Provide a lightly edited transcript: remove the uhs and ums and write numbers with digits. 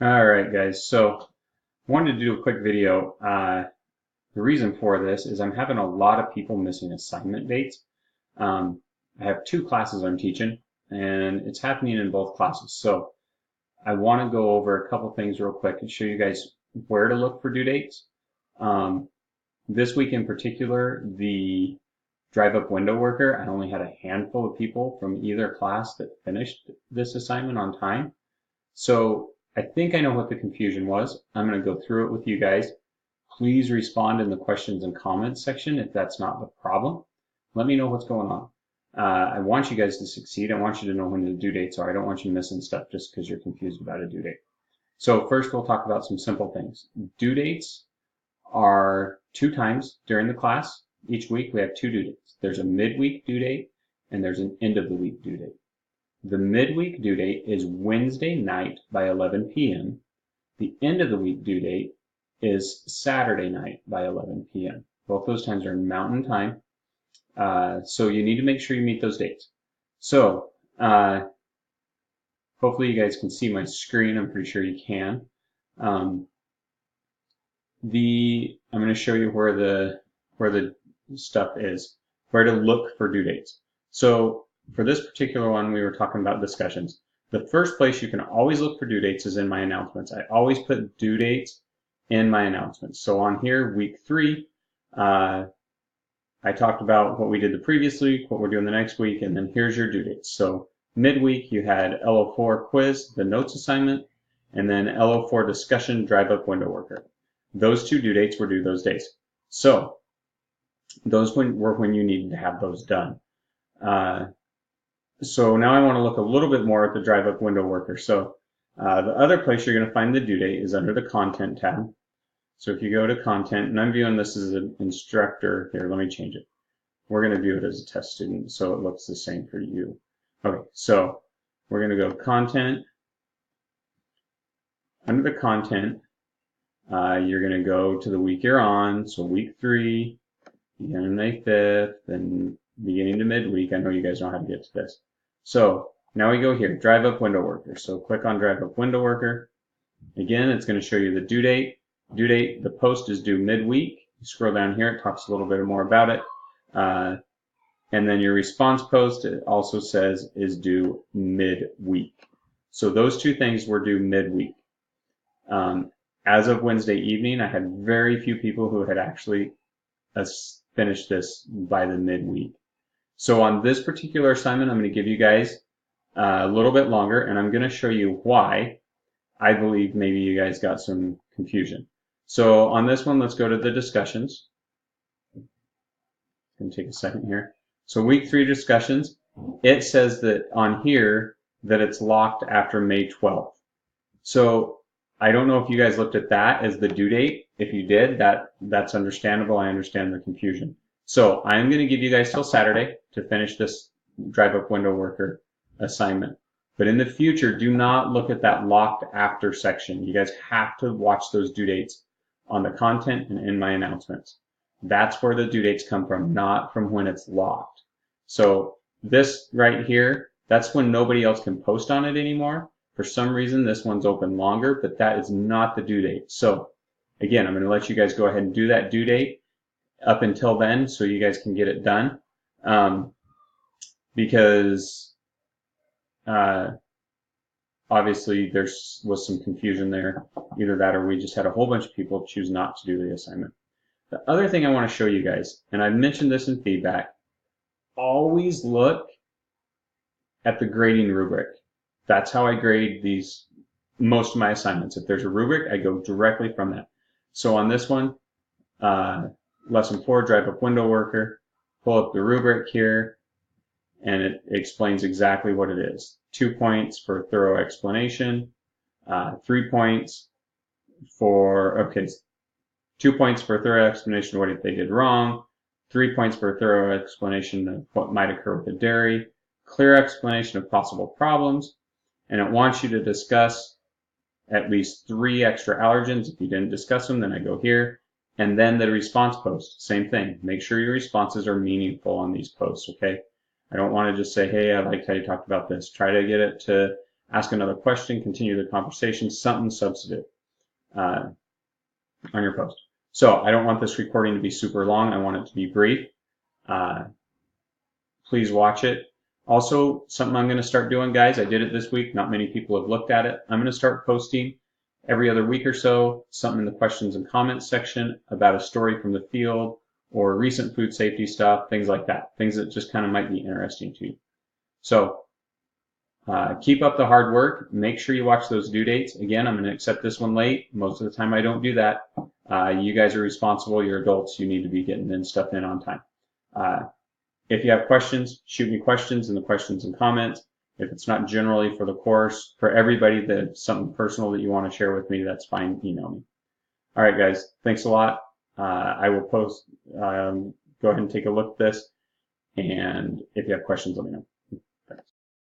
All right, guys. So I wanted to do a quick video. The reason for this is I'm having a lot of people missing assignment dates. Um, I have two classes I'm teaching, and it's happening in both classes. So I want to go over a couple things real quick and show you guys where to look for due dates. Um, this week in particular, the drive up window worker, I only had a handful of people from either class that finished this assignment on time. So I think I know what the confusion was. I'm going to go through it with you guys. Please respond in the questions and comments section if that's not the problem. Let me know what's going on. I want you guys to succeed. I want you to know when the due dates are. I don't want you missing stuff just because you're confused about a due date. So first we'll talk about some simple things. Due dates are two times during the class. Each week we have two due dates. There's a midweek due date and there's an end of the week due date. The midweek due date is Wednesday night by 11 p.m. The end of the week due date is Saturday night by 11 p.m. Both those times are in Mountain Time. So you need to make sure you meet those dates. So hopefully you guys can see my screen. I'm pretty sure you can. I'm going to show you where the stuff is, where to look for due dates. So for this particular one, we were talking about discussions. The first place you can always look for due dates is in my announcements. I always put due dates in my announcements. So on here, week 3, I talked about what we did the previous week, what we're doing the next week, and then here's your due dates. So midweek, you had LO4 quiz, the notes assignment, and then LO4 discussion, drive up window worker. Those two due dates were due those days. So those were when you needed to have those done. So now I want to look a little bit more at the drive up window worker. So the other place you're going to find the due date is under the content tab. So if you go to content, and I'm viewing this as an instructor here, let me change it. We're going to view it as a test student so it looks the same for you. Okay, so we're going to go content. Under the content, you're going to go to the week you're on. So week 3, beginning May 5th, then beginning to midweek. I know you guys know how to get to this. So now we go here, drive up window worker. So click on drive up window worker. Again, it's going to show you the due date. Due date, the post is due midweek. You scroll down here, it talks a little bit more about it. And then your response post, it also says is due midweek. So those two things were due midweek. As of Wednesday evening, I had very few people who had actually finished this by the midweek. So on this particular assignment, I'm going to give you guys a little bit longer, and I'm going to show you why I believe maybe you guys got some confusion. So on this one, let's go to the discussions. It's going to take a second here. So week 3 discussions, it says that on here that it's locked after May 12th. So I don't know if you guys looked at that as the due date. If you did, that's understandable. I understand the confusion. So I'm going to give you guys till Saturday to finish this drive up window worker assignment. But in the future, do not look at that locked after section. You guys have to watch those due dates on the content and in my announcements. That's where the due dates come from, not from when it's locked. So this right here, that's when nobody else can post on it anymore. For some reason, this one's open longer, but that is not the due date. So again, I'm going to let you guys go ahead and do that due date up until then so you guys can get it done. Because obviously there was some confusion there. Either that or we just had a whole bunch of people choose not to do the assignment. The other thing I want to show you guys, and I've mentioned this in feedback, always look at the grading rubric. That's how I grade most of my assignments. If there's a rubric, I go directly from that. So on this one, lesson 4, drive up window worker, pull up the rubric here, and it explains exactly what it is. 2 points for thorough explanation, 3 points for, 2 points for thorough explanation of what they did wrong, 3 points for a thorough explanation of what might occur with the dairy, clear explanation of possible problems, and it wants you to discuss at least 3 extra allergens. If you didn't discuss them, then I go here. And then the response post, same thing. Make sure your responses are meaningful on these posts, okay? I don't want to just say, hey, I liked how you talked about this. Try to get it to ask another question, continue the conversation, something substantive on your post. So I don't want this recording to be super long. I want it to be brief. Please watch it. Also, something I'm going to start doing, guys, I did it this week. Not many people have looked at it. I'm going to start posting every other week or so, something in the questions and comments section about a story from the field or recent food safety stuff, things like that, things that just kind of might be interesting to you. So keep up the hard work. Make sure you watch those due dates. Again, I'm going to accept this one late. Most of the time I don't do that. You guys are responsible. You're adults. You need to be getting stuff in on time. If you have questions, shoot me questions in the questions and comments. If it's not generally for the course, for everybody that's something personal that you want to share with me, that's fine. Email me. All right, guys. Thanks a lot. I will post. Go ahead and take a look at this. And if you have questions, let me know.